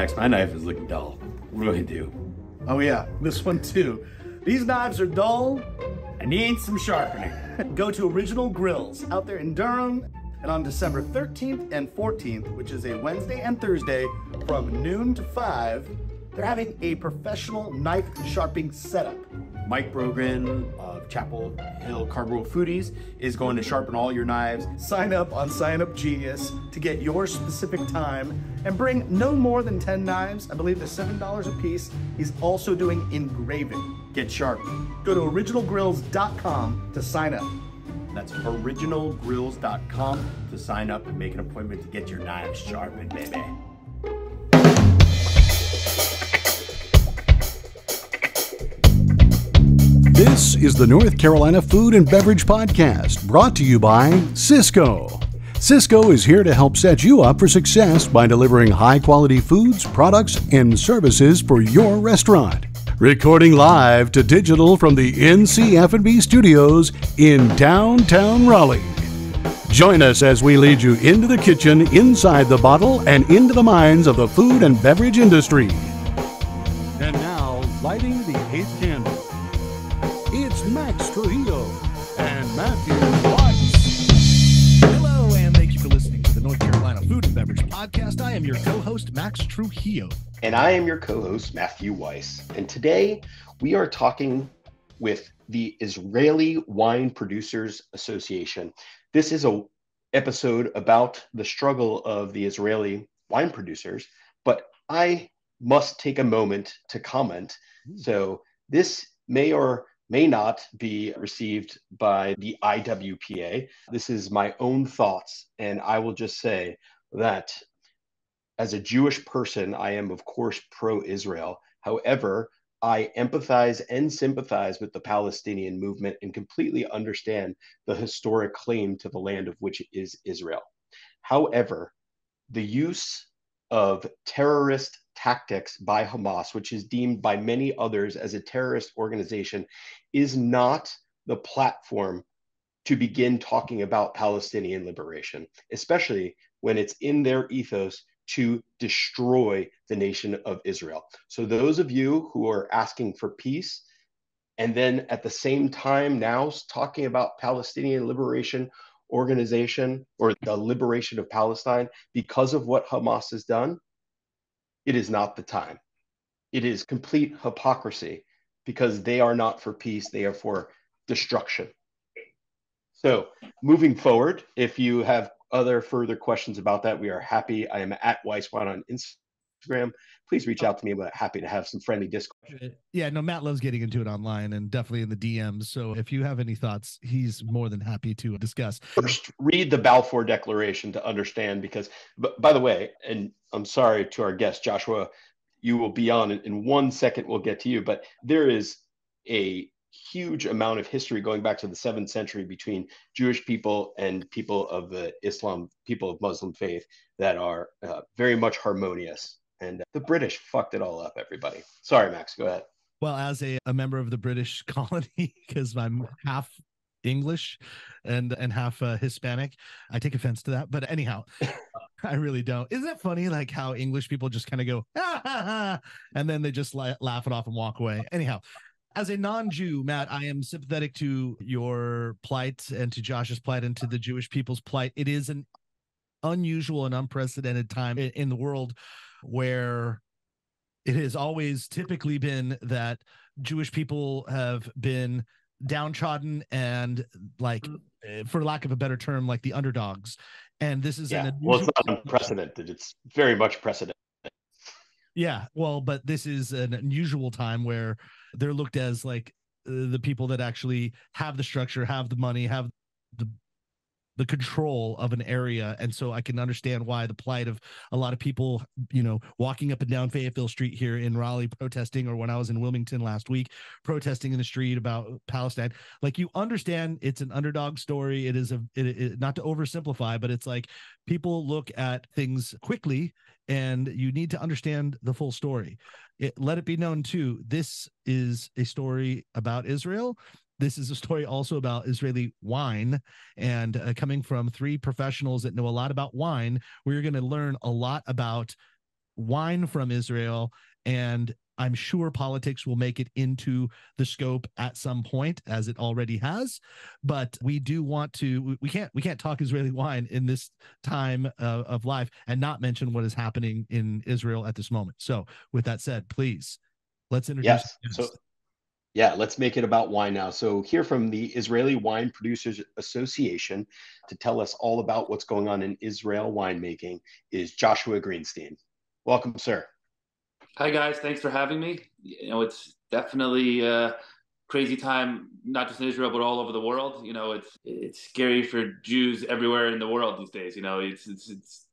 Max, my knife is looking dull. What do I do? Oh yeah, this one too. These knives are dull and need some sharpening. Go to Original Grills out there in Durham, and on December 13th and 14th, which is a Wednesday and Thursday from noon to 5, they're having a professional knife sharpening setup. Mike Brogren of Chapel Hill Carbo Foodies is going to sharpen all your knives. Sign up on Sign Up Genius to get your specific time and bring no more than 10 knives. I believe they're $7 a piece. He's also doing engraving. Get sharp. Go to originalgrills.com to sign up. That's originalgrills.com to sign up and make an appointment to get your knives sharpened, baby. This is the North Carolina Food and Beverage Podcast, brought to you by Sysco. Sysco is here to help set you up for success by delivering high-quality foods, products, and services for your restaurant. Recording live to digital from the NCF&B studios in downtown Raleigh. Join us as we lead you into the kitchen, inside the bottle, and into the minds of the food and beverage industry. And now, lighting the 8th candle, it's Max Trujillo and Matthew Weiss. Hello, and thank you for listening to the North Carolina Food and Beverage Podcast. I am your co-host, Max Trujillo. And I am your co-host, Matthew Weiss. And today we are talking with the Israeli Wine Producers Association. This is an episode about the struggle of the Israeli wine producers, but I must take a moment to comment. So this may or may not be received by the IWPA. This is my own thoughts, and I will just say that as a Jewish person, I am, of course, pro-Israel. However, I empathize and sympathize with the Palestinian movement and completely understand the historic claim to the land of which is Israel. However, the use of terrorist tactics by Hamas, which is deemed by many others as a terrorist organization, is not the platform to begin talking about Palestinian liberation, especially when it's in their ethos to destroy the nation of Israel. So those of you who are asking for peace, and then at the same time now talking about Palestinian Liberation Organization or the liberation of Palestine because of what Hamas has done, it is not the time. It is complete hypocrisy because they are not for peace, they are for destruction. So moving forward, if you have other further questions about that, we are happy. I am at Weisswine on Instagram. Please reach out to me. I'm happy to have some friendly discussion. Yeah, no, Matt loves getting into it online and definitely in the DMs. So if you have any thoughts, he's more than happy to discuss. First, read the Balfour Declaration to understand, because, by the way, and I'm sorry to our guest, Joshua, you will be on in 1 second. We'll get to you, but there is a huge amount of history going back to the 7th century between Jewish people and people of the people of Muslim faith that are very much harmonious. And the British fucked it all up, everybody. Sorry, Max, go ahead. Well, as a member of the British colony, because I'm half English and half Hispanic, I take offense to that. But anyhow, I really don't. Isn't it funny, like how English people just kind of go, ha, ha, ha, and then they just laugh it off and walk away? Anyhow, as a non-Jew, Matt, I am sympathetic to your plight and to Josh's plight and to the Jewish people's plight. It is an unusual and unprecedented time in the world where it has always typically been that Jewish people have been downtrodden and, like, for lack of a better term, like the underdogs. And this is well, it's not unprecedented. It's very much precedented. Yeah, well, but this is an unusual time where they're looked as like the people that actually have the structure, have the money, have the control of an area. And so I can understand why the plight of a lot of people, you know, walking up and down Fayetteville Street here in Raleigh protesting, or when I was in Wilmington last week protesting in the street about Palestine. Like, you understand it's an underdog story. It is not to oversimplify, but it's like people look at things quickly and you need to understand the full story. Let it be known too, this is a story about Israel. This is a story also about Israeli wine, and coming from three professionals that know a lot about wine, we're going to learn a lot about wine from Israel, and I'm sure politics will make it into the scope at some point, as it already has. But we do want to. We can't talk Israeli wine in this time of life and not mention what is happening in Israel at this moment. So, with that said, please let's introduce. Yes. So yeah, let's make it about wine now. So here from the Israeli Wine Producers Association to tell us all about what's going on in Israel winemaking is Joshua Greenstein. Welcome, sir. Hi guys, thanks for having me. It's definitely a crazy time, not just in Israel but all over the world. It's scary for Jews everywhere in the world these days. It's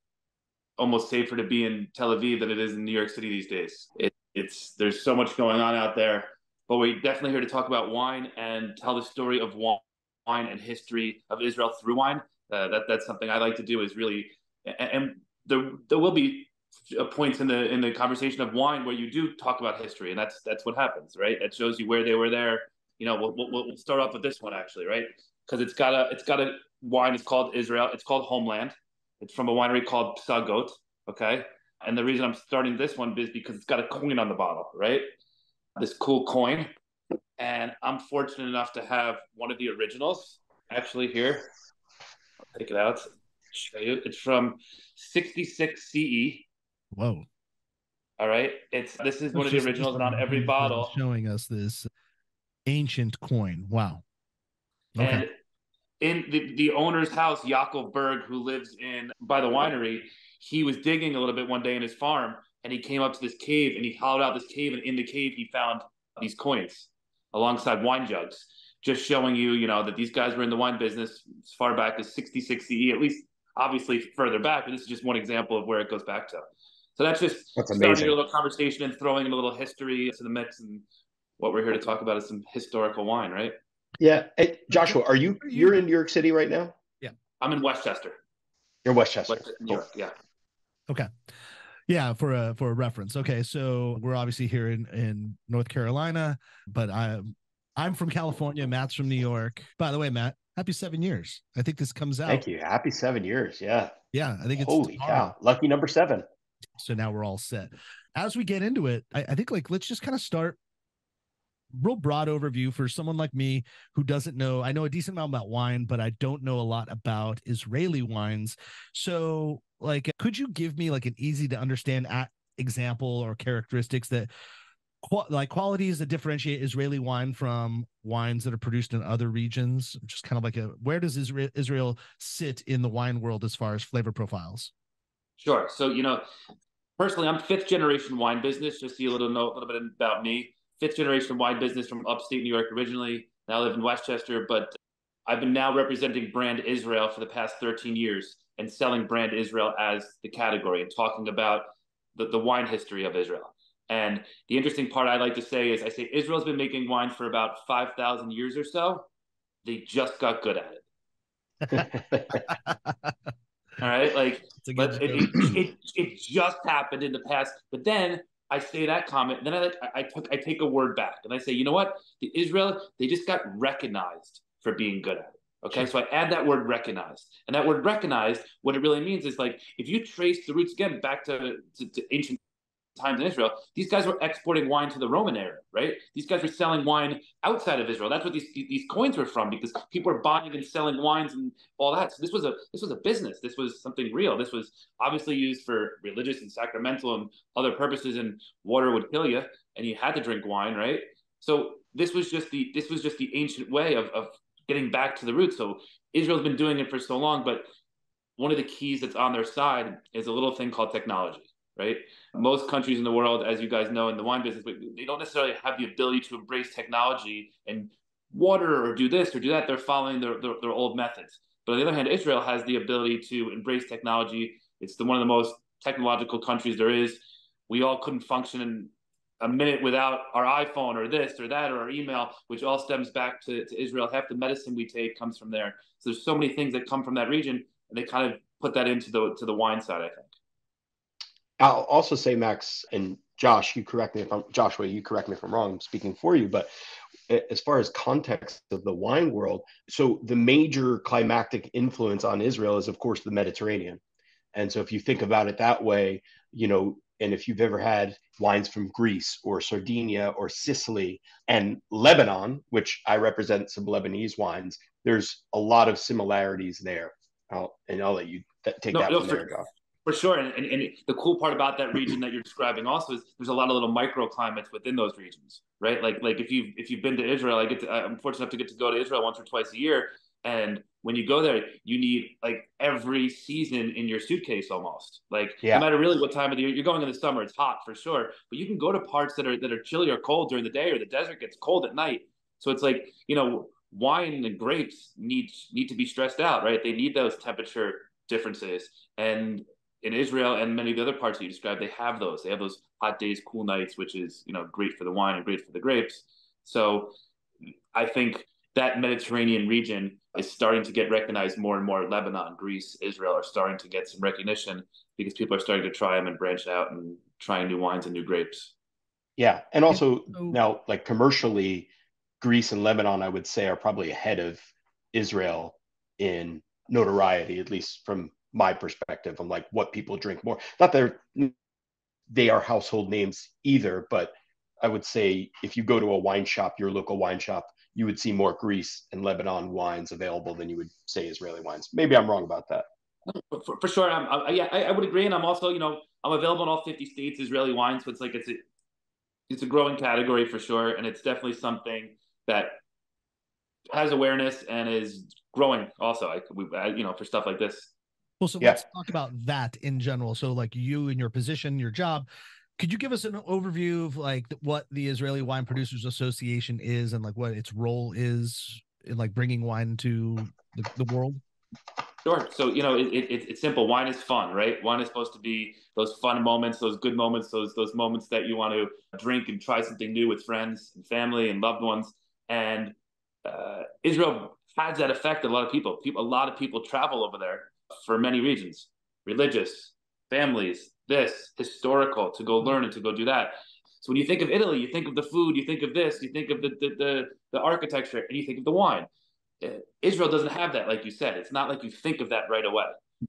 almost safer to be in Tel Aviv than it is in New York City these days. It's there's so much going on out there, but we're definitely here to talk about wine and tell the story of wine and history of Israel through wine. That's something I like to do. Is really, and there will be points in the conversation of wine where you do talk about history, and that's what happens, right? That shows you where they were there. We'll start off with this one actually, right? Because it's got a wine. It's called Israel. It's called Homeland. It's from a winery called Psagot. Okay, and the reason I'm starting this one is because it's got a coin on the bottle, right? This cool coin, and I'm fortunate enough to have one of the originals actually here. I'll take it out. Show you. It's from 66 CE. Whoa. All right. This is one of the originals, and on every bottle showing us this ancient coin. Wow. Okay. And in the owner's house, Yaakov Berg, who lives by the winery, he was digging a little bit one day in his farm, and he came up to this cave, and he hollowed out this cave, and in the cave he found these coins alongside wine jugs, just showing you, that these guys were in the wine business as far back as 66 CE, at least obviously further back, but this is just one example of where it goes back to. So that's starting a little conversation and throwing in a little history to the mix. And what we're here to talk about is some historical wine, right? Yeah. Hey, Joshua, you're in New York City right now? Yeah. I'm in Westchester. You're Westchester. New York, yeah. Okay. Yeah, for a reference. Okay, so we're obviously here in North Carolina, but I'm from California. Matt's from New York. By the way, Matt, happy 7 years. I think this comes out. Thank you. Happy 7 years. Yeah. Yeah, I think it's holy cow. Lucky number 7. So now we're all set. As we get into it, I think let's just kind of start real broad overview for someone like me who doesn't know. I know a decent amount about wine, but I don't know a lot about Israeli wines. So could you give me an easy to understand example or characteristics that qualities that differentiate Israeli wine from wines that are produced in other regions? Just kind of where does Israel sit in the wine world as far as flavor profiles? Sure. So, personally, I'm fifth generation wine business. Just so you know a little bit about me. Fifth generation wine business from upstate New York originally. Now I live in Westchester, but I've been now representing brand Israel for the past 13 years and selling brand Israel as the category and talking about the wine history of Israel. And the interesting part I like to say is Israel's been making wine for about 5,000 years or so. They just got good at it. All right, it just happened in the past. But then I say that comment, and then I take a word back, and I say, you know what? The Israel, they just got recognized for being good at it. Okay, so I add that word recognized, and that word recognized, what it really means is if you trace the roots again back to ancient times in Israel, these guys were exporting wine to the Roman era, right? These guys were selling wine outside of Israel. That's what these coins were from, because people were buying and selling wines and all that. So this was a business. This was something real. This was obviously used for religious and sacramental and other purposes, and water would kill you, and you had to drink wine, right? So this was just the ancient way of getting back to the roots. So Israel's been doing it for so long, but one of the keys that's on their side is a little thing called technology. Right? Most countries in the world, as you guys know in the wine business, they don't necessarily have the ability to embrace technology and water or do this or do that. They're following their old methods. But on the other hand, Israel has the ability to embrace technology. It's one of the most technological countries there is. We all couldn't function in a minute without our iPhone or this or that or our email, which all stems back to Israel. Half the medicine we take comes from there. So there's so many things that come from that region, and they kind of put that into the wine side, I think. I'll also say, Max and Josh, Joshua, you correct me if I'm wrong, I'm speaking for you, but as far as context of the wine world, so the major climactic influence on Israel is, of course, the Mediterranean. And so if you think about it that way, And if you've ever had wines from Greece or Sardinia or Sicily and Lebanon, which I represent some Lebanese wines, there's a lot of similarities there. I'll let you take that from there, Josh. For sure. And the cool part about that region that you're describing also is there's a lot of little microclimates within those regions, right? Like if you've been to Israel, I'm fortunate enough to get to go to Israel once or twice a year. And when you go there, you need like every season in your suitcase almost. Like no matter really what time of the year you're going in the summer, it's hot for sure. But you can go to parts that are chilly or cold during the day, or the desert gets cold at night. So it's like, wine and grapes need to be stressed out, right? They need those temperature differences. And in Israel and many of the other parts that you described, they have those. They have those hot days, cool nights, which is, great for the wine and great for the grapes. So I think that Mediterranean region is starting to get recognized more and more. Lebanon, Greece, Israel are starting to get some recognition because people are starting to try them and branch out and trying new wines and new grapes. Yeah. And also now, like commercially, Greece and Lebanon, I would say, are probably ahead of Israel in notoriety, at least from my perspective, on like what people drink more. Not that they are household names either, but I would say if you go to a wine shop, your local wine shop, you would see more Greece and Lebanon wines available than you would say Israeli wines. Maybe I'm wrong about that. For sure. I would agree. And I'm also, I'm available in all 50 states, Israeli wine. So it's like, it's a growing category for sure. And it's definitely something that has awareness and is growing also, for stuff like this. Well, so let's talk about that in general. So like you and your position, your job, could you give us an overview of like what the Israeli Wine Producers Association is and like what its role is in like bringing wine to the world? Sure. So, it's simple. Wine is fun, right? Wine is supposed to be those fun moments, those good moments, those moments that you want to drink and try something new with friends and family and loved ones. And Israel has that effect on a lot of people. A lot of people travel over there for many reasons: religious, families, historical, to go learn and to go do that. So when you think of Italy, you think of the food, you think of this, you think of the architecture, and you think of the wine. Israel doesn't have that, like you said. It's not like you think of that right away.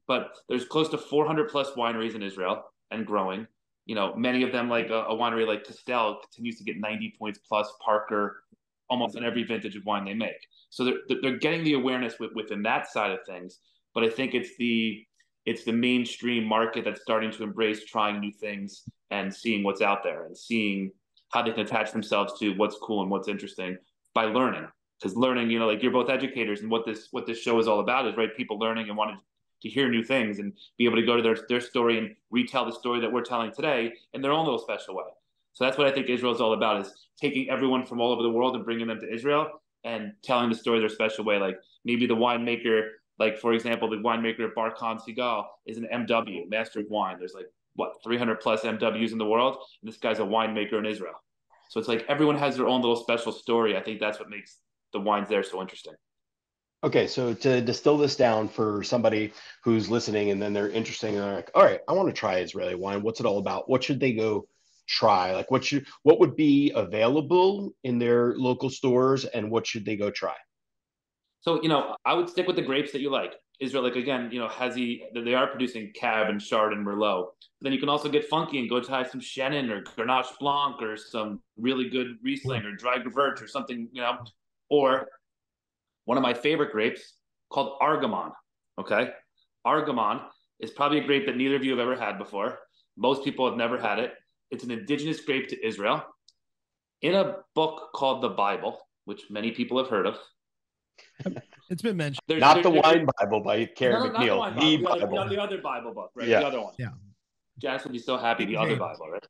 But there's close to 400 plus wineries in Israel and growing. Many of them, like a winery like Castel, continues to get 90 points plus, Parker, almost on every vintage of wine they make. So they're getting the awareness within that side of things. But I think it's the mainstream market that's starting to embrace trying new things and seeing what's out there and seeing how they can attach themselves to what's cool and what's interesting by learning. Because learning, like you're both educators, and what this show is all about is, right, people learning and wanting to hear new things and be able to go to their story and retell the story that we're telling today in their own little special way. So that's what I think Israel is all about, is taking everyone from all over the world and bringing them to Israel and telling the story their special way. Like maybe the winemaker, like for example, the winemaker Bar Khan Sigal is an MW, Master of Wine. There's 300 plus MWs in the world, and this guy's a winemaker in Israel. So it's like everyone has their own little special story. I think that's what makes the wines there so interesting. Okay, so to distill this down for somebody who's listening and then they're interested and they're like, all right, I want to try Israeli wine. What's it all about? What should they go try? Like what would be available in their local stores, and what should they go try? So, I would stick with the grapes that you like. Israel, again, they are producing Cab and Chard and Merlot. But then you can also get funky and go try some Chenin or Grenache Blanc or some really good Riesling or Dry Gewurz or something, or one of my favorite grapes called Argamon. Okay. Argamon is probably a grape that neither of you have ever had before. Most people have never had it. It's an indigenous grape to Israel. In a book called the Bible, which many people have heard of. It's been mentioned. Not the Wine Bible by Karen McNeil. The other Bible book, right? Yeah. The other one. Yeah. Janice would be so happy. The other Bible, right?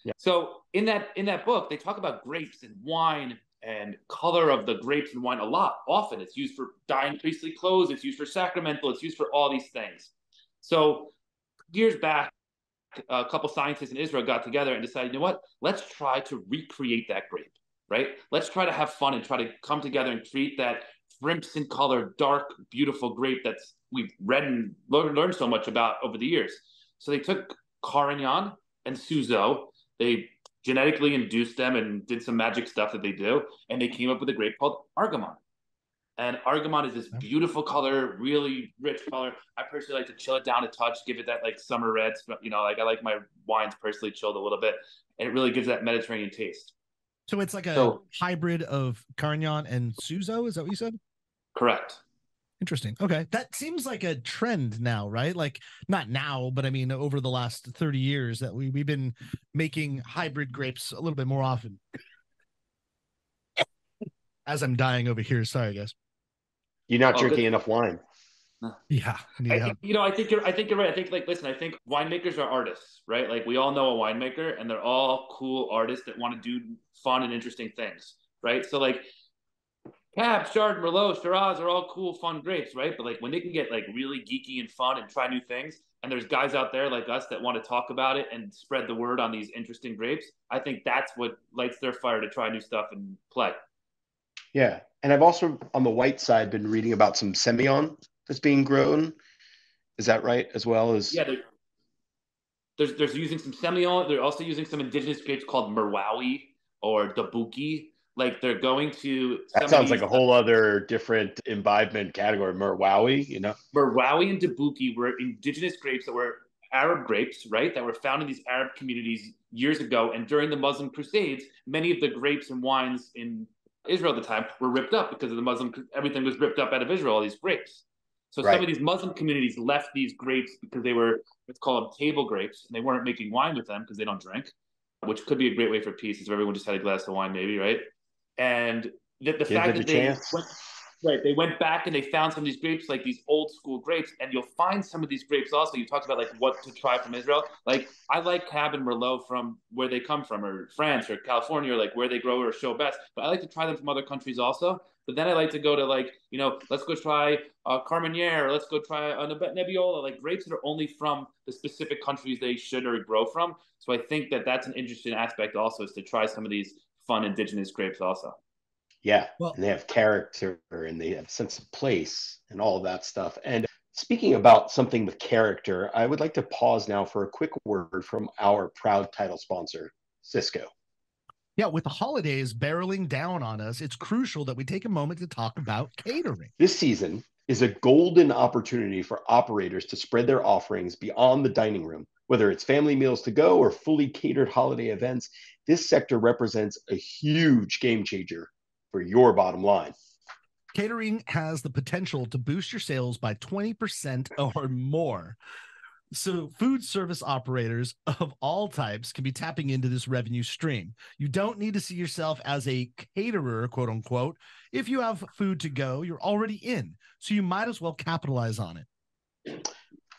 Yeah. So in that book, they talk about grapes and wine and color of the grapes and wine a lot. Often it's used for dyeing priestly clothes. It's used for sacramental. It's used for all these things. So years back, a couple scientists in Israel got together and decided, you know what? Let's try to recreate that grape, right? Let's try to have fun and try to come together and create that crimson color, dark, beautiful grape that's we've read and learned so much about over the years. So they took Carignan and Suzo. They genetically induced them and did some magic stuff that they do, and they came up with a grape called Argamon. And Argamot is this beautiful color, really rich color. I personally like to chill it down a touch, give it that like summer red. Like I like my wines personally chilled a little bit, and it really gives that Mediterranean taste. So it's like a hybrid of Carignan and Suzo. Is that what you said? Correct. Interesting. Okay. That seems like a trend now, right? Like not now, but I mean, over the last 30 years that we've been making hybrid grapes a little bit more often. As I'm dying over here. Sorry, guys. You're not drinking enough wine. Yeah. I think you're right. I think listen, I think winemakers are artists, right? Like we all know a winemaker and they're all cool artists that want to do fun and interesting things, right? So like Cab, Chard, Merlot, Shiraz are all cool, fun grapes, right? But like when they can get like really geeky and fun and try new things, and there's guys out there like us that want to talk about it and spread the word on these interesting grapes, I think that's what lights their fire to try new stuff and play. Yeah. And I've also, on the white side, been reading about some Semillon that's being grown. Is that right? As well as... Yeah, there's using some Semillon. They're also using some indigenous grapes called Merwawi or Dabuki. Like they're going to... That sounds like a whole other different imbibement category. Merwawi, you know? Merwawi and Dabuki were indigenous grapes that were Arab grapes, right? That were found in these Arab communities years ago. And during the Muslim Crusades, many of the grapes and wines in Israel at the time were ripped up because of the Muslim, everything was ripped up out of Israel, all these grapes. So some of these Muslim communities left these grapes because they were, let's call them table grapes, and they weren't making wine with them because they don't drink, which could be a great way for peace if everyone just had a glass of wine, maybe, right? And the fact that they went back and they found some of these grapes, like these old school grapes, and you'll find some of these grapes also. You talked about like what to try from Israel. Like I like Cab and Merlot from where they come from, or France or California, or like where they grow or show best. But I like to try them from other countries also. But then I like to go to like, let's go try Carmenere, or let's go try a Nebbiolo, like grapes that are only from the specific countries they should or grow from. So I think that that's an interesting aspect also, is to try some of these fun indigenous grapes also. Yeah, and they have character and they have a sense of place and all of that stuff. And speaking about something with character, I would like to pause now for a quick word from our proud title sponsor, Sysco. Yeah, with the holidays barreling down on us, it's crucial that we take a moment to talk about catering. This season is a golden opportunity for operators to spread their offerings beyond the dining room. Whether it's family meals to go or fully catered holiday events, this sector represents a huge game changer for your bottom line. Catering has the potential to boost your sales by 20% or more. So food service operators of all types can be tapping into this revenue stream. You don't need to see yourself as a caterer, quote unquote. If you have food to go, you're already in. So you might as well capitalize on it.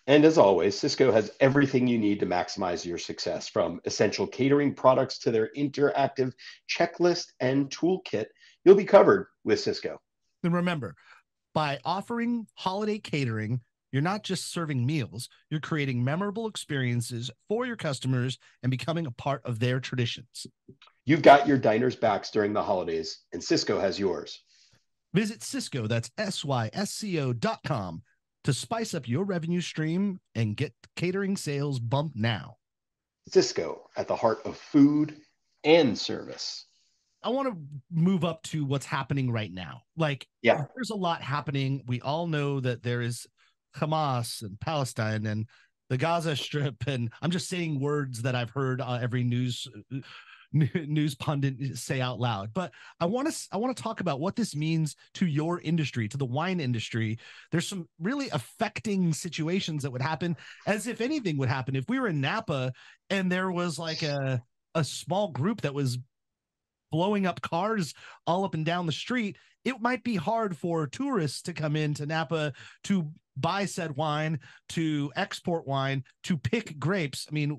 And as always, Sysco has everything you need to maximize your success, from essential catering products to their interactive checklist and toolkit. You'll be covered with Sysco. And remember, by offering holiday catering, you're not just serving meals, you're creating memorable experiences for your customers and becoming a part of their traditions. You've got your diners' backs during the holidays, and Sysco has yours. Visit Sysco, that's SYSCO.com, to spice up your revenue stream and get catering sales bump now. Sysco, at the heart of food and service. I want to move up to what's happening right now. There's a lot happening. We all know that there is Hamas and Palestine and the Gaza Strip, and I'm just saying words that I've heard every news pundit say out loud. But I want to talk about what this means to your industry, to the wine industry. There's some really affecting situations that would happen, as if anything would happen. If we were in Napa and there was like a small group that was blowing up cars all up and down the street, it might be hard for tourists to come into Napa to buy said wine, to export wine, to pick grapes. I mean,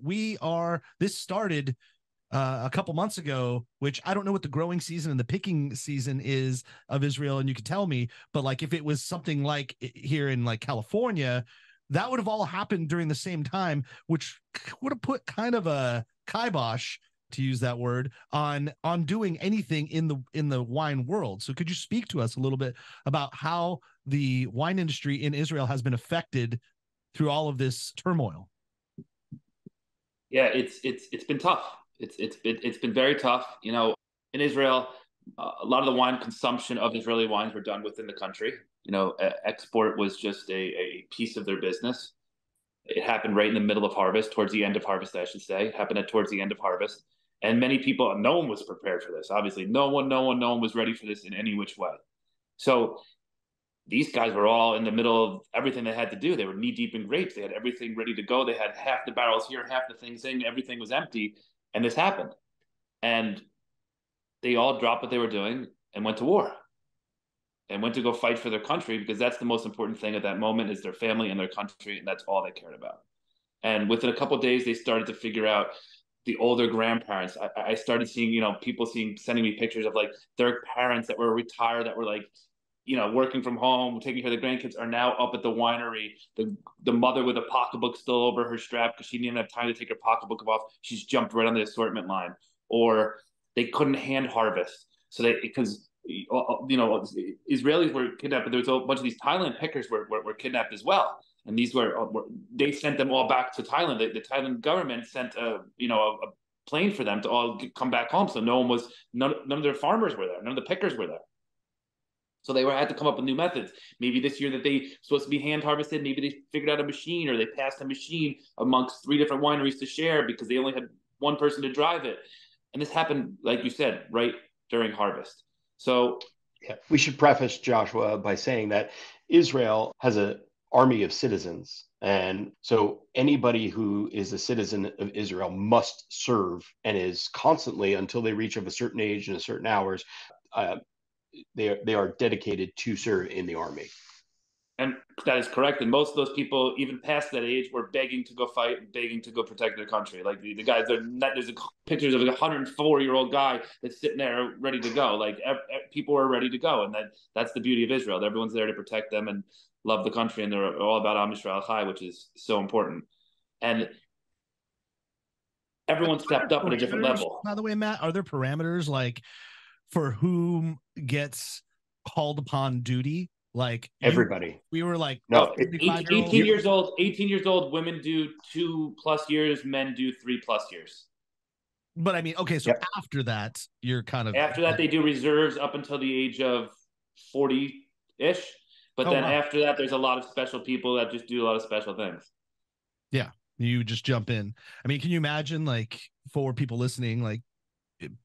this started a couple months ago, which I don't know what the growing season and the picking season is of Israel, and you could tell me, but like if it was something like here in like California, that would have all happened during the same time, which would have put kind of a kibosh, to use that word, on doing anything in the wine world. So could you speak to us a little bit about how the wine industry in Israel has been affected through all of this turmoil? Yeah, it's been tough. It's been very tough. In Israel, a lot of the wine consumption of Israeli wines were done within the country. Export was just a piece of their business. It happened right in the middle of harvest, towards the end of harvest, I should say. It happened towards the end of harvest. And many people, no one was prepared for this. Obviously, no one was ready for this in any which way. So these guys were all in the middle of everything they had to do. They were knee deep in grapes. They had everything ready to go. They had half the barrels here, half the things in. Everything was empty. And this happened. And they all dropped what they were doing and went to war and went to go fight for their country, because that's the most important thing at that moment, is their family and their country. And that's all they cared about. And within a couple of days, they started to figure out the older grandparents. I started seeing, people sending me pictures of like their parents that were retired, that were like, working from home, taking care of the grandkids, are now up at the winery. The mother with a pocketbook still over her strap because she didn't even have time to take her pocketbook off. She's jumped right on the assortment line. Or they couldn't hand harvest. So because Israelis were kidnapped, but there was a bunch of these Thailand pickers were kidnapped as well. And these they sent them all back to Thailand. The Thailand government sent a plane for them to all come back home. So none of their farmers were there. None of the pickers were there. So they had to come up with new methods. Maybe this year that they supposed to be hand harvested, maybe they figured out a machine, or they passed a machine amongst 3 different wineries to share because they only had one person to drive it. And this happened, like you said, right during harvest. So yeah, we should preface, Joshua, by saying that Israel has an army of citizens. And so anybody who is a citizen of Israel must serve, and is constantly, until they reach of a certain age and a certain hours, they are dedicated to serve in the army. And that is correct. And most of those people, even past that age, were begging to go fight and begging to go protect their country. Like the guys, there's pictures of a 104-year-old guy that's sitting there ready to go. Like people are ready to go. And that's the beauty of Israel. Everyone's there to protect them and love the country. And they're all about Am Yisrael Chai, which is so important. And everyone stepped up at a different level. By the way, Matt, are there parameters like for whom gets called upon duty? Like everybody. We were like, no, 18 years old. 18 years old. Women do 2+ years. Men do 3+ years. But I mean, okay, so yep. After that, you're kind of after that they do reserves up until the age of 40-ish. But then after that, there's a lot of special people that just do a lot of special things. Yeah, you just jump in. I mean, can you imagine, like, for people listening, like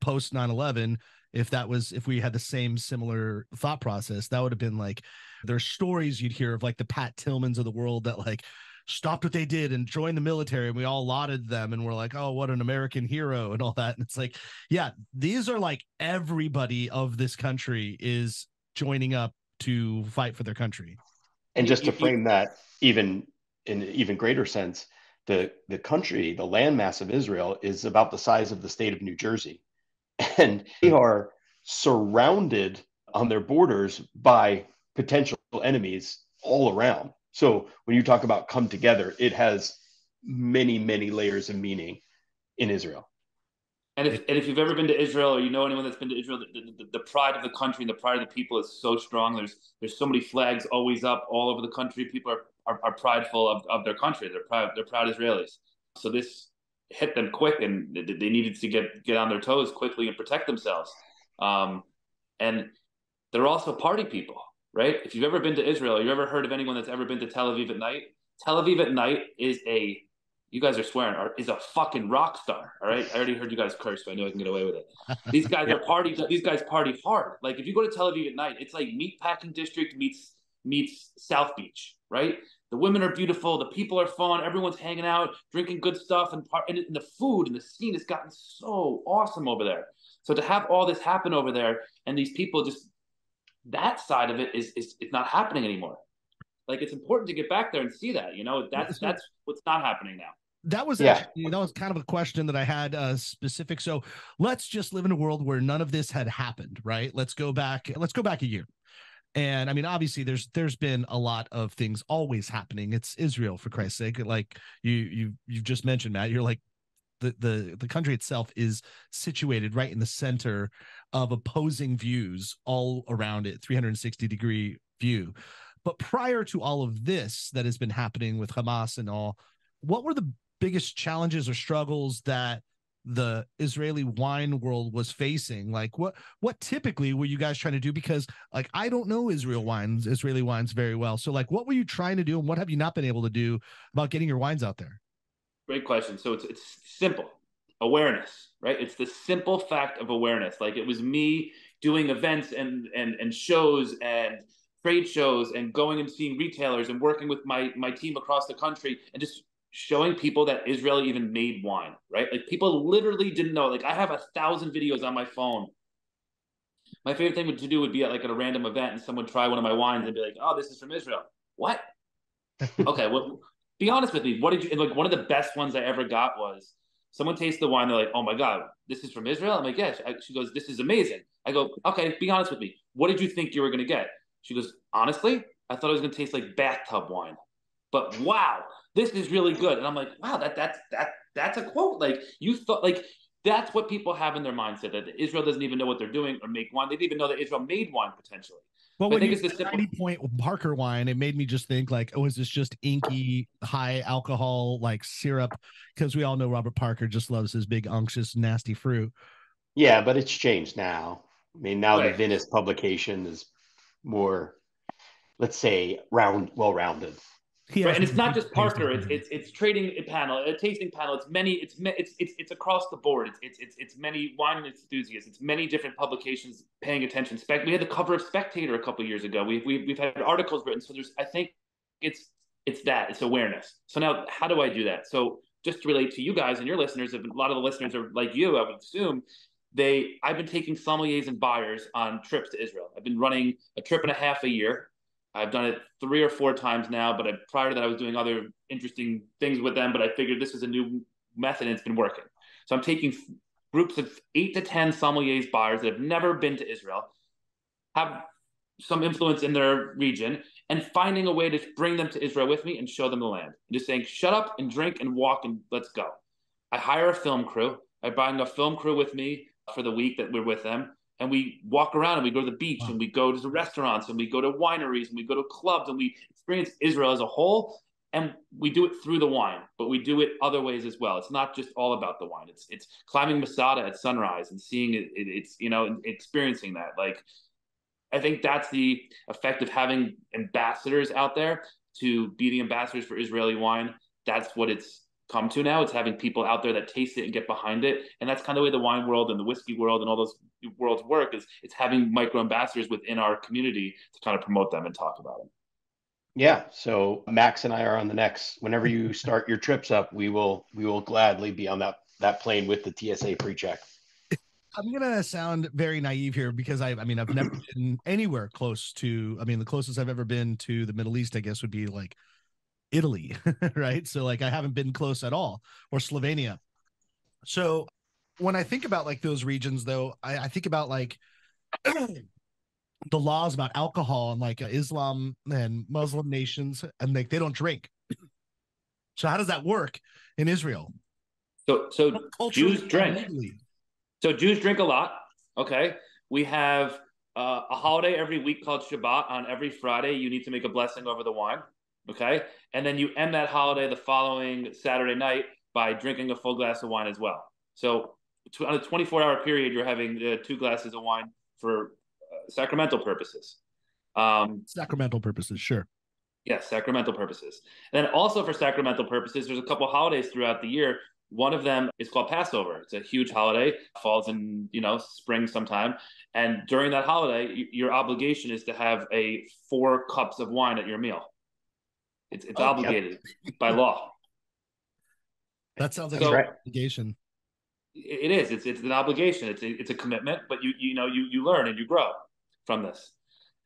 post 9/11? If we had the same similar thought process, that would have been like, there's stories you'd hear of like the Pat Tillmans of the world that like stopped what they did and joined the military, and we all lauded them and we're like, oh, what an American hero and all that. And it's like, yeah, these are like everybody of this country is joining up to fight for their country. And just to frame that even in an even greater sense, the country, the landmass of Israel is about the size of the state of New Jersey. And they are surrounded on their borders by potential enemies all around. So when you talk about come together, it has many, many layers of meaning in Israel. And if you've ever been to Israel, or you know anyone that's been to Israel, the pride of the country and the pride of the people is so strong. There's so many flags always up all over the country. People are prideful of their country. They're proud Israelis. So this hit them quick, and they needed to get on their toes quickly and protect themselves. And they're also party people, right? If you've ever been to Israel, you ever heard of anyone that's ever been to Tel Aviv at night? Tel Aviv at night is you guys are swearing, is a fucking rock star, all right? I already heard you guys curse, so I know I can get away with it. These guys these guys party hard. Like if you go to Tel Aviv at night, it's like meatpacking district meets South Beach, right? The women are beautiful. The people are fun. Everyone's hanging out, drinking good stuff, and the food and the scene has gotten so awesome over there. So to have all this happen over there, and these people just, that side of it is not happening anymore. Like it's important to get back there and see that. That's what's not happening now. That was actually, that was kind of a question that I had specific. So let's just live in a world where none of this had happened, right? Let's go back a year. And I mean, obviously, there's been a lot of things always happening. It's Israel, for Christ's sake. Like you've just mentioned, Matt, you're like the country itself is situated right in the center of opposing views all around it, 360-degree view. But prior to all of this that has been happening with Hamas and all, what were the biggest challenges or struggles that the Israeli wine world was facing? Like what typically were you guys trying to do? Because like I don't know Israeli wines very well. So like what were you trying to do and what have you not been able to do about getting your wines out there? Great question. So it's simple. Awareness, right? It's the simple fact of awareness. Like it was me doing events and shows and trade shows and going and seeing retailers and working with my team across the country and just showing people that Israel even made wine, right? Like people literally didn't know. Like I have 1,000 videos on my phone. My favorite thing to do would be at like at a random event and someone try one of my wines and be like, "Oh, this is from Israel." What? Okay, well, be honest with me. What did you like? One of the best ones I ever got was someone tastes the wine. They're like, "Oh my god, this is from Israel." I'm like, "Yes." She goes, "This is amazing." I go, "Okay, be honest with me. What did you think you were going to get?" She goes, "Honestly, I thought it was going to taste like bathtub wine, but wow, this is really good." And I'm like, "Wow, that's a quote. Like you thought like." That's what people have in their mindset that Israel doesn't even know what they're doing or make wine. They didn't even know that Israel made wine potentially. Well, I when think you it's the said simple. 90 point Parker wine, it made me just think like, oh, is this just inky, high alcohol like syrup? Because we all know Robert Parker just loves his big, unctuous, nasty fruit. Yeah, but it's changed now. I mean, now the Right. Venice publication is more, let's say, well-rounded. He Right, has and it's not big just tasting Parker. panel. It's trading panel, a tasting panel. It's many. It's across the board. It's many wine enthusiasts. It's many different publications paying attention. We had the cover of Spectator a couple of years ago. We've had articles written. So there's I think it's awareness. So now how do I do that? So just to relate to you guys and your listeners, a lot of the listeners are like you, I would assume. I've been taking sommeliers and buyers on trips to Israel. I've been running a trip and a half a year. I've done it 3 or 4 times now, but prior to that, I was doing other interesting things with them. But I figured this is a new method and it's been working. So I'm taking groups of 8 to 10 sommeliers, buyers that have never been to Israel, have some influence in their region, and finding a way to bring them to Israel with me and show them the land. And just saying, shut up and drink and walk and let's go. I hire a film crew. I bring a film crew with me for the week that we're with them. And we walk around and we go to the beach and we go to the restaurants and we go to wineries and we go to clubs and we experience Israel as a whole. And we do it through the wine, but we do it other ways as well. It's not just all about the wine. It's climbing Masada at sunrise and seeing it. It's experiencing that. Like I think that's the effect of having ambassadors out there to be the ambassadors for Israeli wine. That's what it's come to now. It's having people out there that taste it and get behind it. And that's kind of the way the wine world and the whiskey world and all those worlds work is it's having micro ambassadors within our community to kind of promote them and talk about them. Yeah. So Max and I are on the next. Whenever you start your trips up, we will gladly be on that plane with the TSA pre-check. I'm gonna sound very naive here because I've never been anywhere close to. I mean, the closest I've ever been to the Middle East, I guess, would be like Italy, right? So like I haven't been close at all, or Slovenia. So when I think about like those regions, though, I think about like the laws about alcohol and like Islam and Muslim nations, and like they don't drink. So how does that work in Israel? So Jews drink. So Jews drink a lot. Okay, we have a holiday every week called Shabbat. On every Friday, you need to make a blessing over the wine. Okay, and then you end that holiday the following Saturday night by drinking a full glass of wine as well. So on a 24-hour period, you're having 2 glasses of wine for sacramental purposes. Sacramental purposes, sure. Yes, sacramental purposes. And then also for sacramental purposes, there's a couple holidays throughout the year. One of them is called Passover. It's a huge holiday, falls in, spring sometime. And during that holiday, your obligation is to have 4 cups of wine at your meal. It's obligated by law. That sounds like an obligation. It is. It's an obligation. It's a commitment, but you learn and you grow from this.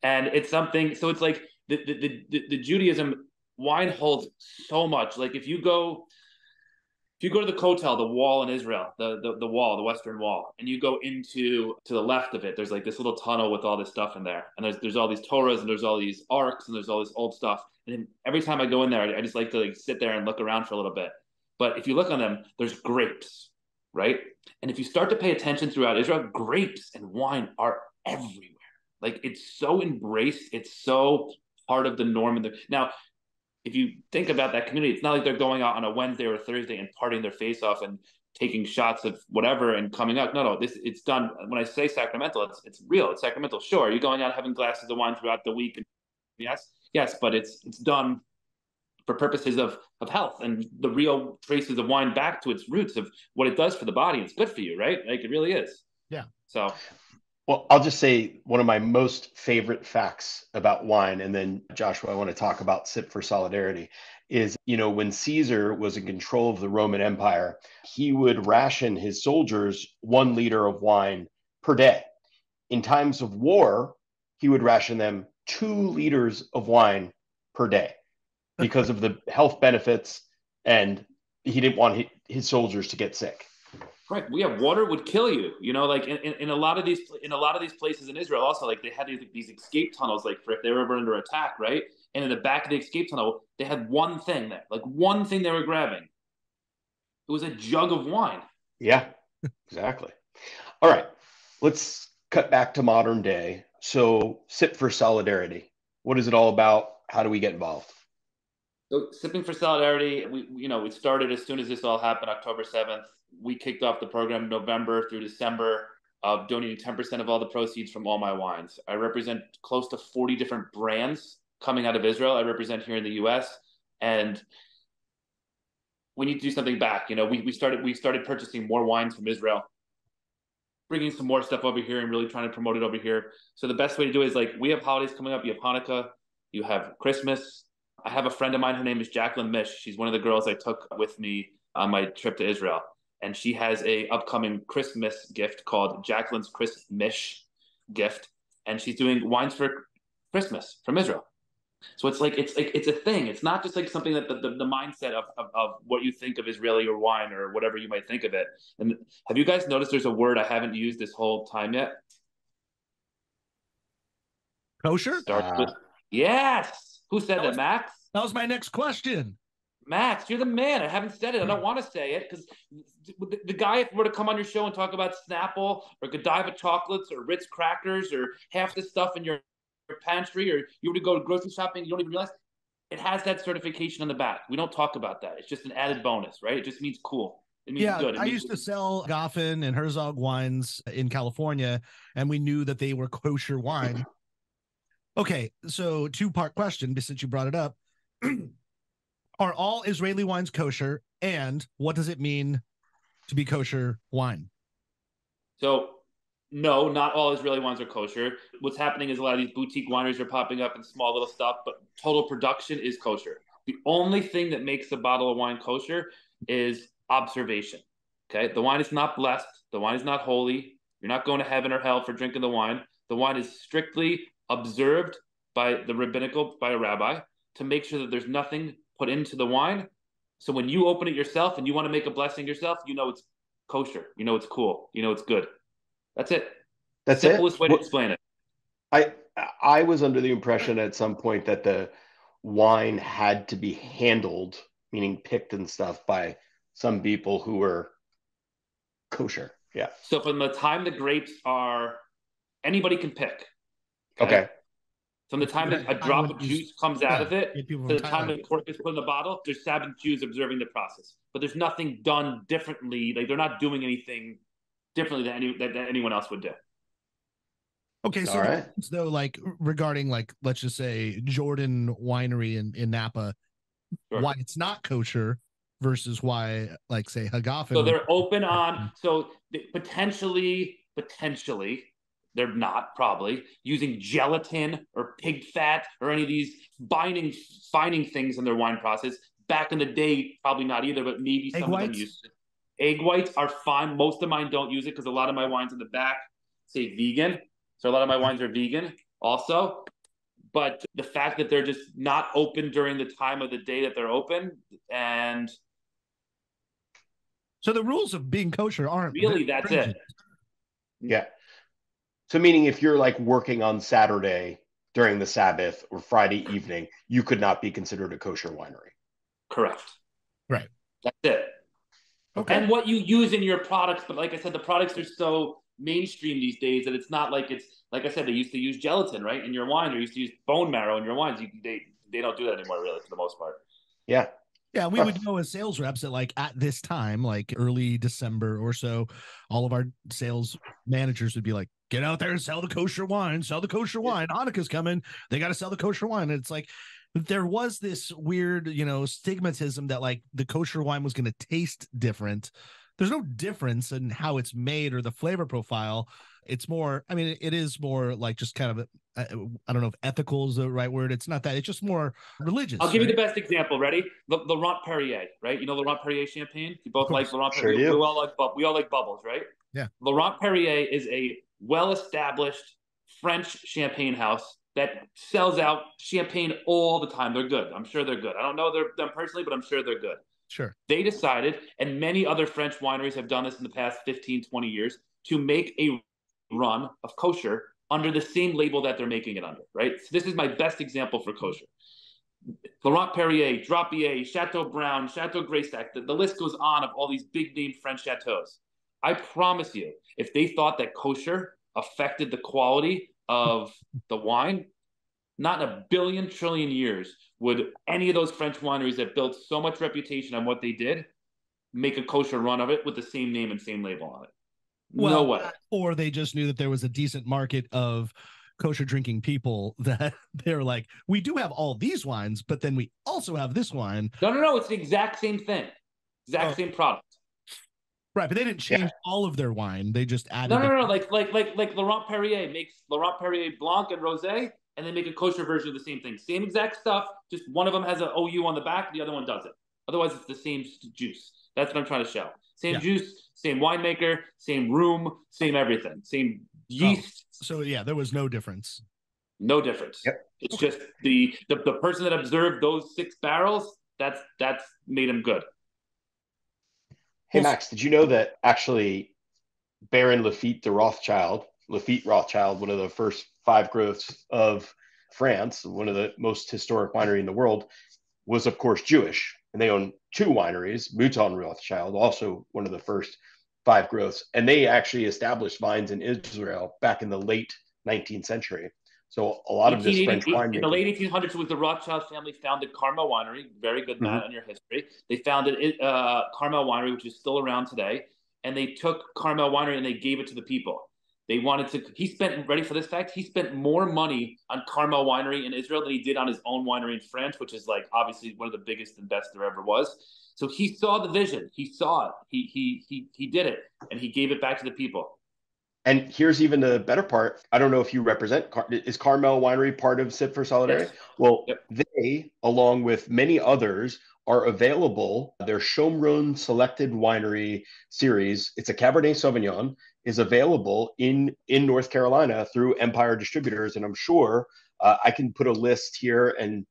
And it's something, so it's like the Judaism wine holds so much. Like if you go to the Kotel, the wall in Israel, the wall, the Western Wall, and you go to the left of it, there's like this little tunnel with all this stuff in there. And there's all these Torahs and there's all these arcs and there's all this old stuff. And every time I go in there, I just like to like sit there and look around for a little bit. But if you look on them, there's grapes, right? And if you start to pay attention throughout Israel, grapes and wine are everywhere. Like it's so embraced. It's so part of the norm. Now, if you think about that community, it's not like they're going out on a Wednesday or a Thursday and partying their face off and taking shots of whatever and coming out. No, it's done. When I say sacramental, it's real. It's sacramental. Sure, you're going out having glasses of wine throughout the week. And yes, but it's done for purposes of health and the real traces of wine back to its roots of what it does for the body. It's good for you, right? Like it really is. Yeah. So. Well, I'll just say one of my most favorite facts about wine, and then Joshua, I want to talk about Sip for Solidarity, is, when Caesar was in control of the Roman Empire, he would ration his soldiers 1 liter of wine per day. In times of war, he would ration them 2 liters of wine per day because of the health benefits, and he didn't want his soldiers to get sick. Right. Water would kill you. Like in a lot of these places in Israel, also, like they had these escape tunnels, like for if they were ever under attack, right? And in the back of the escape tunnel, they had one thing there, like one thing they were grabbing. It was a jug of wine. Yeah, exactly. All right, let's cut back to modern day. So, Sip for Solidarity. What is it all about? How do we get involved? So, Sipping for Solidarity, it started as soon as this all happened, October 7th. We kicked off the program November through December of donating 10% of all the proceeds from all my wines. I represent close to 40 different brands coming out of Israel. I represent here in the US, and we need to do something back. We started purchasing more wines from Israel, bringing some more stuff over here and really trying to promote it over here. So the best way to do it is, like, we have holidays coming up. You have Hanukkah, you have Christmas. I have a friend of mine, her name is Jacqueline Mish. She's one of the girls I took with me on my trip to Israel. And she has a upcoming Christmas gift called Jacqueline's Chris Mish gift. And she's doing wines for Christmas from Israel. So it's a thing. It's not just like something that the mindset of what you think of Israeli or wine or whatever you might think of it. And have you guys noticed there's a word I haven't used this whole time yet? Kosher? Yes. Who said that, Max? That was my next question. Max, you're the man. I haven't said it. I don't want to say it because the guy, if were to come on your show and talk about Snapple or Godiva chocolates or Ritz crackers or half the stuff in your pantry, or you were to go grocery shopping, you don't even realize it has that certification on the back. We don't talk about that. It's just an added bonus, right? It just means cool. It means good. I used to sell Goffin and Herzog wines in California, and we knew that they were kosher wine. Okay, so 2-part question, since you brought it up. Are all Israeli wines kosher, and what does it mean to be kosher wine? So, no, not all Israeli wines are kosher. What's happening is a lot of these boutique wineries are popping up in small little stuff, but total production is kosher. The only thing that makes a bottle of wine kosher is observation. Okay, the wine is not blessed. The wine is not holy. You're not going to heaven or hell for drinking the wine. The wine is strictly observed by a rabbi to make sure that there's nothing put into the wine. So when you open it yourself and you want to make a blessing yourself, it's kosher. It's cool. It's good. That's it. That's Simplest way to explain it. I was under the impression at some point that the wine had to be handled, meaning picked and stuff, by some people who were kosher. Yeah. So from the time the grapes are, anybody can pick. Okay. From the time that a drop of juice comes out of it to the time the cork is put in the bottle, there's Sabbath Jews observing the process. But there's nothing done differently. Like, they're not doing anything differently than anyone else would do. Okay, so right. Though, like, regarding, like, let's just say Jordan Winery in Napa, Sure. why it's not kosher versus why, like, say, Hagafen. So they're open on, so potentially, they're not probably using gelatin or pig fat or any of these finding things in their wine process. Back in the day, probably not either, but maybe some of them use it. Egg whites are fine. Most of mine don't use it because a lot of my wines in the back say vegan. So a lot of my wines are vegan also. But the fact that they're just not open during the time of the day that they're open, and so the rules of being kosher aren't really, that's it. Yeah. So meaning if you're like working on Saturday during the Sabbath or Friday evening, you could not be considered a kosher winery. Correct. Right. That's it. Okay. And what you use in your products, but like I said, the products are so mainstream these days that it's not like like I said, they used to use gelatin, right, in your wine. They used to use bone marrow in your wines. They don't do that anymore, really, for the most part. Yeah. Yeah, we would know as sales reps that like at this time, like early December or so, all of our sales managers would be like, get out there and sell the kosher wine, sell the kosher wine. Hanukkah's coming. They got to sell the kosher wine. And it's like, there was this weird, stigmatism that like the kosher wine was going to taste different. There's no difference in how it's made or the flavor profile. It's more, I mean, it is more like just kind of, I don't know if ethical is the right word. It's not that. It's just more religious. I'll give you the best example. Ready? Laurent Perrier, right? You know Laurent Perrier champagne? You both like Laurent Perrier. Sure do. We all like bubbles, right? Yeah. Laurent Perrier is a well-established French champagne house that sells out champagne all the time. They're good. I'm sure they're good. I don't know them personally, but I'm sure they're good. Sure. They decided, and many other French wineries have done this in the past 15, 20 years, to make a run of kosher under the same label that they're making it under, right? So this is my best example for kosher. Laurent Perrier, Drapier, Chateau Brown, Chateau Greystack, the list goes on of all these big name French chateaus. I promise you, if they thought that kosher affected the quality of the wine, not in a billion trillion years would any of those French wineries that built so much reputation on what they did make a kosher run of it with the same name and same label on it. No way. Or they just knew that there was a decent market of kosher drinking people that they're like, we do have all these wines, but then we also have this wine. No. It's the exact same thing. Same product. Right, but they didn't change all of their wine. They just added. No. Like Laurent Perrier makes Laurent Perrier Blanc and Rosé, and they make a kosher version of the same thing. Same exact stuff. Just one of them has an OU on the back, the other one doesn't. Otherwise, it's the same juice. That's what I'm trying to show. Same juice, same winemaker, same room, same everything, same yeast. So yeah, there was no difference. No difference. Yep. It's just the person that observed those 6 barrels. That's made them good. Hey, Max, did you know that actually Baron Lafitte Rothschild, one of the first 5 growths of France, one of the most historic winery in the world, was, of course, Jewish. And they own 2 wineries, Mouton Rothschild, also one of the first 5 growths. And they actually established vines in Israel back in the late 19th century. So a lot of this French winemaking. In the late 1800s, was the Rothschild family founded Carmel Winery. Very good, Matt, on your history. They founded Carmel Winery, which is still around today. And they took Carmel Winery and they gave it to the people. They wanted to, he spent, ready for this fact, he spent more money on Carmel Winery in Israel than he did on his own winery in France, which is like obviously one of the biggest and best there ever was. So he saw the vision. He saw it. He did it, and he gave it back to the people. And here's even the better part. I don't know if you represent, is Carmel Winery part of Sip for Solidarity? Yes. Well, they, along with many others, are available. Their Shomron Selected Winery series, it's a Cabernet Sauvignon, is available in North Carolina through Empire Distributors. And I'm sure I can put a list here, and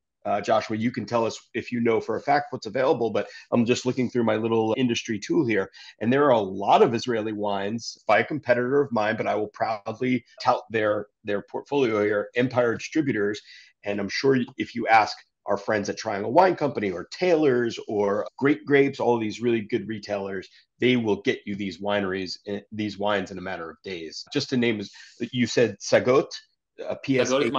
Joshua, you can tell us if you know for a fact what's available, but I'm just looking through my little industry tool here. And there are a lot of Israeli wines by a competitor of mine, but I will proudly tout their portfolio here, Empire Distributors. And I'm sure if you ask our friends at Triangle Wine Company or Taylor's or Great Grapes, all of these really good retailers, they will get you these wineries, these wines in a matter of days. Just to name, you said Sagot, PSA,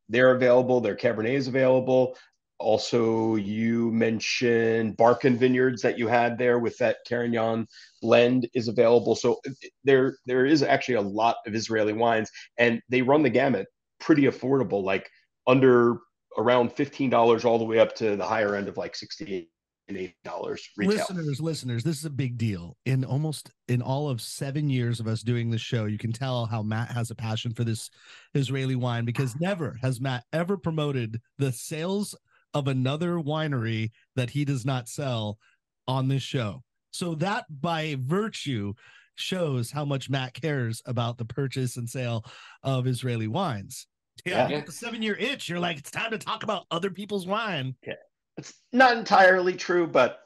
they're available. Their Cabernet is available. Also, you mentioned Barkin Vineyards that you had there with that Carignan blend is available. So there is actually a lot of Israeli wines, and they run the gamut, pretty affordable, like under around $15 all the way up to the higher end of like $68 and $80 retail. Listeners, this is a big deal. In all of 7 years of us doing this show, you can tell how Matt has a passion for this Israeli wine, because never has Matt ever promoted the sales of another winery that he does not sell on this show. So that by virtue shows how much Matt cares about the purchase and sale of Israeli wines. Yeah. The 7-year itch. You're like, it's time to talk about other people's wine. Yeah. It's not entirely true, but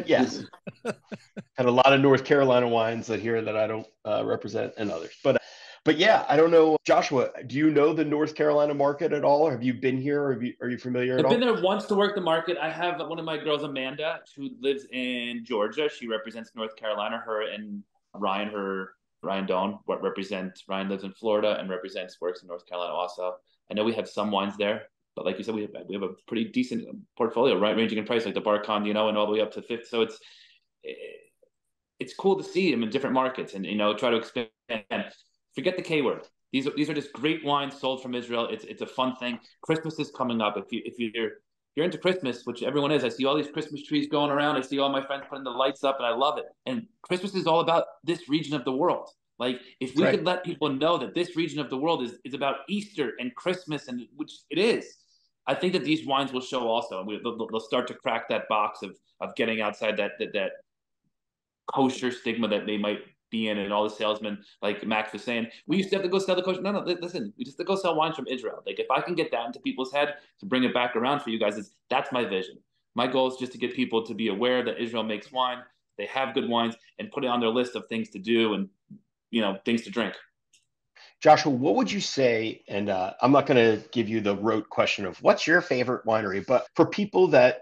yes. Had a lot of North Carolina wines that I don't represent, and others. But yeah, I don't know. Joshua, do you know the North Carolina market at all? Or have you been here? Or are you familiar at all? I've been there once to work the market. I have one of my girls, Amanda, who lives in Georgia. She represents North Carolina. Her and Ryan Doan, Ryan lives in Florida and works in North Carolina also. I know we have some wines there. But like you said, we have a pretty decent portfolio, right, ranging in price, like the Barcon, and all the way up to 50. So it's cool to see them in different markets and try to expand. Forget the K word. These are just great wines sold from Israel. It's a fun thing. Christmas is coming up. If you're into Christmas, which everyone is, I see all these Christmas trees going around. I see all my friends putting the lights up, and I love it. And Christmas is all about this region of the world. Like if we could let people know that this region of the world is about Easter and Christmas, and which it is, I think that these wines will show also. They'll start to crack that box of getting outside that kosher stigma that they might be in, and all the salesmen, like Max was saying, we used to have to go sell the kosher. No, listen, we just have to go sell wines from Israel. Like if I can get that into people's head to bring it back around for you guys, that's my vision. My goal is just to get people to be aware that Israel makes wine, they have good wines, and put it on their list of things to do and things to drink. Joshua, what would you say? And I'm not going to give you the rote question of what's your favorite winery, but for people that,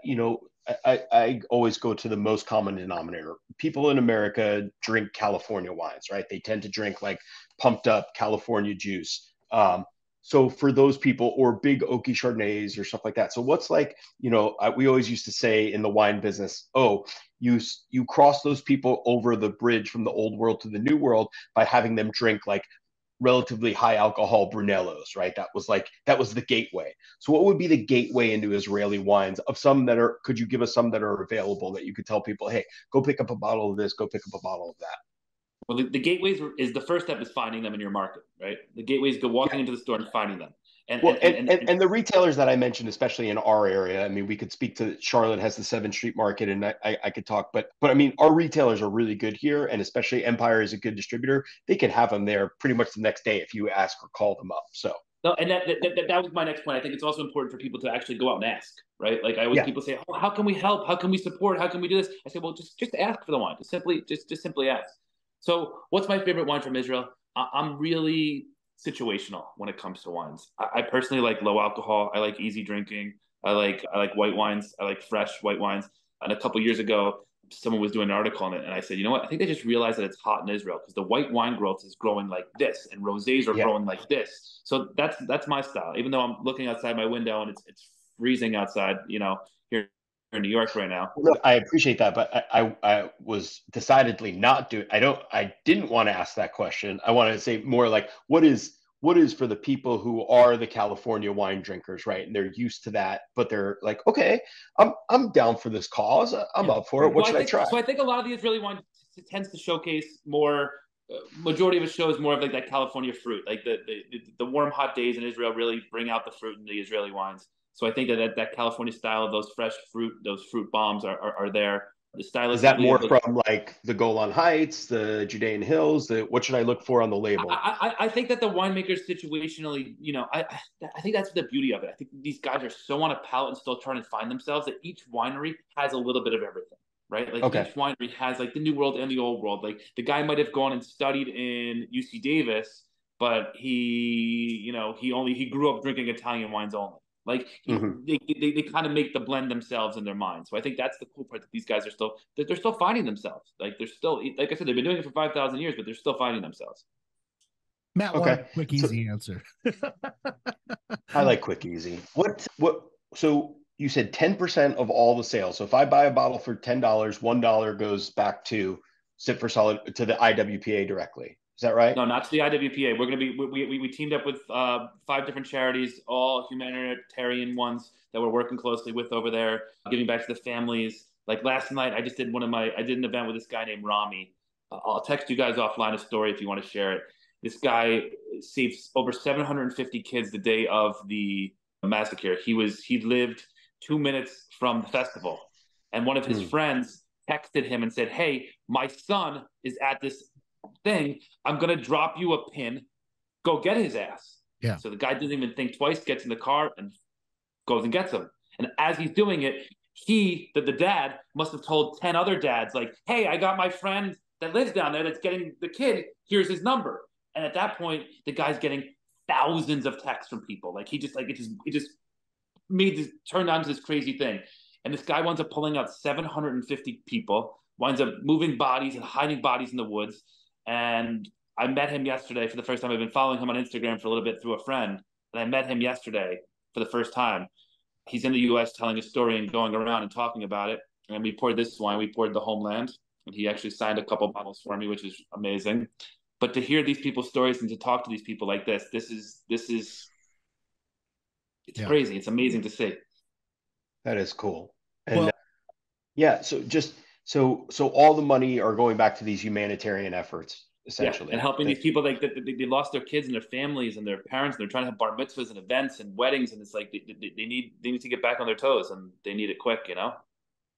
I always go to the most common denominator. People in America drink California wines, right? They tend to drink like pumped up California juice. So for those people, or big oaky Chardonnays or stuff like that. So what's like, we always used to say in the wine business, oh, you cross those people over the bridge from the old world to the new world by having them drink like relatively high alcohol Brunellos, right? That was the gateway. So what would be the gateway into Israeli wines of some that are, could you give us some that are available that you could tell people, hey, go pick up a bottle of this, go pick up a bottle of that? Well, the gateways is the first step is finding them in your market, right? The gateways go walking into the store and finding them. And the retailers that I mentioned, especially in our area, I mean, we could speak to Charlotte has the 7th Street Market, and I could talk, but I mean, our retailers are really good here, and especially Empire is a good distributor. They can have them there pretty much the next day if you ask or call them up. So no, and that was my next point. I think it's also important for people to actually go out and ask, right? Like people say, oh, how can we help? How can we support? How can we do this? I say, well, just ask for the wine. Just simply ask. So what's my favorite wine from Israel? I'm really situational when it comes to wines. I personally like low alcohol. I like easy drinking. I like white wines. I like fresh white wines. And a couple years ago, someone was doing an article on it, and I said, you know what? I think they just realized that it's hot in Israel because the white wine growth is growing like this, and rosés are growing like this. So that's my style. Even though I'm looking outside my window and it's freezing outside, here in New York right now. Look, I appreciate that, but I was decidedly not doing. I didn't want to ask that question. I wanted to say more like what is for the people who are the California wine drinkers, right? And they're used to that, but they're like, okay, I'm down for this cause. I'm up for it. What should I try? So I think a lot of the Israeli wine tends to showcase more. Majority of it shows more of like that California fruit, like the warm, hot days in Israel really bring out the fruit in the Israeli wines. So I think that California style of those fresh fruit, those fruit bombs are there. The style is that more from like the Golan Heights, the Judean Hills? What should I look for on the label? I think that the winemakers situationally, I think that's the beauty of it. I think these guys are so on a palate and still trying to find themselves that each winery has a little bit of everything, right? Like each winery has like the new world and the old world. Like the guy might have gone and studied in UC Davis, but he grew up drinking Italian wines only. Like they kind of make the blend themselves in their mind. So I think that's the cool part, that these guys are they're still finding themselves. Like they're still, like I said, they've been doing it for 5,000 years, but they're still finding themselves. Matt, wanted a quick, easy answer. I like quick, easy. What? So you said 10% of all the sales. So if I buy a bottle for $10, $1 goes back to Sit for Solid, to the IWPA directly. Is that right? No, not to the IWPA. We're going to be, we teamed up with 5 different charities, all humanitarian ones that we're working closely with over there, giving back to the families. Like last night, I just did I did an event with this guy named Rami. I'll text you guys offline a story if you want to share it. This guy saved over 750 kids the day of the massacre. He lived 2 minutes from the festival. And one of his friends texted him and said, hey, my son is at this thing, I'm gonna drop you a pin, go get his ass. Yeah. So the guy doesn't even think twice, gets in the car and goes and gets him. And as he's doing it, the dad must have told 10 other dads, like, hey, I got my friend that lives down there that's getting the kid, here's his number. And at that point, the guy's getting thousands of texts from people. Like it just made this turn on to this crazy thing. And this guy winds up pulling out 750 people, winds up moving bodies and hiding bodies in the woods. And I met him yesterday for the first time. I've been following him on Instagram for a little bit through a friend. And I met him yesterday. for the first time. He's in the U.S. telling a story and going around and talking about it. And we poured this wine. We poured the Homeland. And he actually signed a couple bottles for me, which is amazing. But to hear these people's stories and to talk to these people like this is it's crazy. It's amazing to see. That is cool. And so all the money are going back to these humanitarian efforts, essentially. And helping these people, like they lost their kids and their families and their parents, and they're trying to have bar mitzvahs and events and weddings, and it's like they need to get back on their toes, and they need it quick,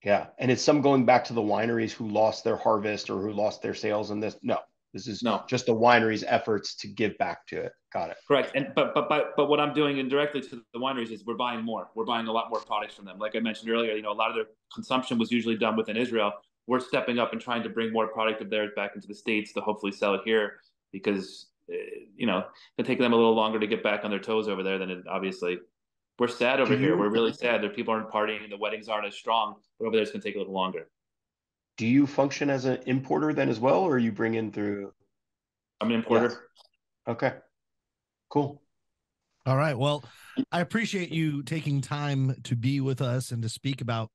Yeah, and it's some going back to the wineries who lost their harvest or who lost their sales in this. No, this is just the wineries' efforts to give back to it. Got it. Correct. And but what I'm doing indirectly to the wineries is we're buying more. We're buying a lot more products from them. Like I mentioned earlier, a lot of their consumption was usually done within Israel. We're stepping up and trying to bring more product of theirs back into the States to hopefully sell it here, because it's taking them a little longer to get back on their toes over there than it obviously. We're sad over here. We're really sad. There people aren't partying. The weddings aren't as strong. But over there, it's going to take a little longer. Do you function as an importer then as well, or you bring in through? I'm an importer. Yes. Okay. Cool. All right. Well, I appreciate you taking time to be with us and to speak about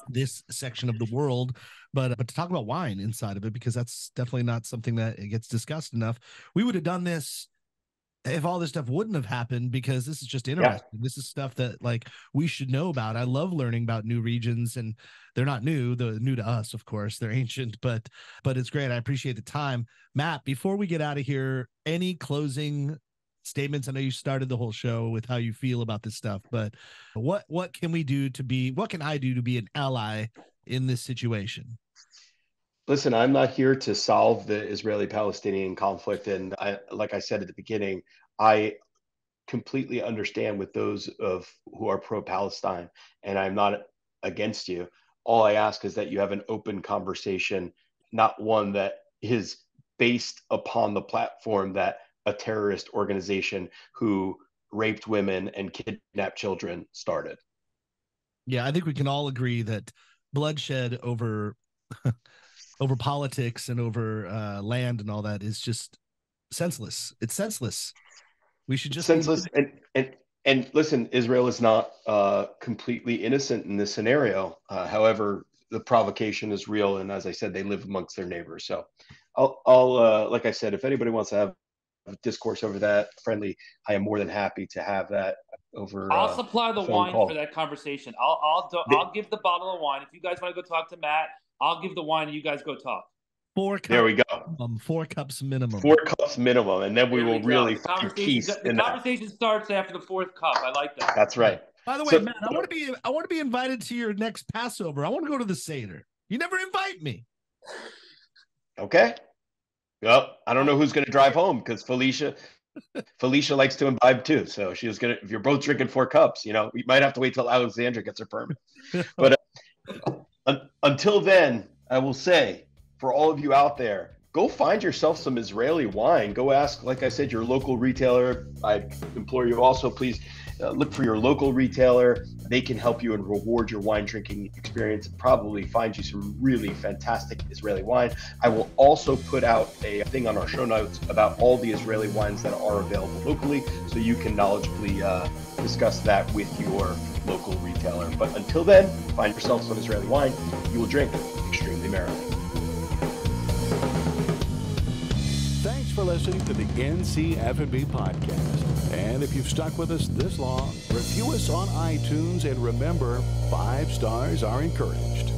this section of the world, but to talk about wine inside of it, because that's definitely not something that gets discussed enough. We would have done this if all this stuff wouldn't have happened, because this is just interesting. Yeah. This is stuff that like we should know about. I love learning about new regions, and they're not new. They're new to us, of course. They're ancient, but it's great. I appreciate the time. Matt, before we get out of here, any closing statements? I know you started the whole show with how you feel about this stuff, but what can I do to be an ally in this situation? Listen, I'm not here to solve the Israeli-Palestinian conflict. And like I said at the beginning, I completely understand with those who are pro-Palestine, and I'm not against you. All I ask is that you have an open conversation, not one that is based upon the platform that a terrorist organization who raped women and kidnapped children started. Yeah, I think we can all agree that bloodshed over politics and over land and all that is just senseless. It's senseless. We should just senseless. And listen, Israel is not completely innocent in this scenario. However, the provocation is real, and as I said, they live amongst their neighbors. So, I'll like I said, if anybody wants to have a discourse over that friendly, I am more than happy to have that over. I'll supply the wine for that conversation. I'll give the bottle of wine. If you guys want to go talk to Matt, I'll give the wine and you guys go talk. 4 cups. There we go. 4 cups minimum. 4 cups minimum, and then we will really peace. The conversation starts after the 4th cup. I like that. That's right. By the way, Matt, I want to be invited to your next Passover. I want to go to the Seder. You never invite me. Okay. Well, I don't know who's going to drive home, because Felicia likes to imbibe too. So she was going to, if you're both drinking 4 cups, we might have to wait till Alexandra gets her permit. But until then, I will say, for all of you out there, go find yourself some Israeli wine. Go ask, like I said, your local retailer. I implore you also, please look for your local retailer. They can help you and reward your wine drinking experience and probably find you some really fantastic Israeli wine. I will also put out a thing on our show notes about all the Israeli wines that are available locally, so you can knowledgeably discuss that with your local retailer. But until then, find yourself some Israeli wine. You will drink extremely merrily. Thanks for listening to the NCF&B podcast. And if you've stuck with us this long, review us on iTunes, and remember, 5 stars are encouraged.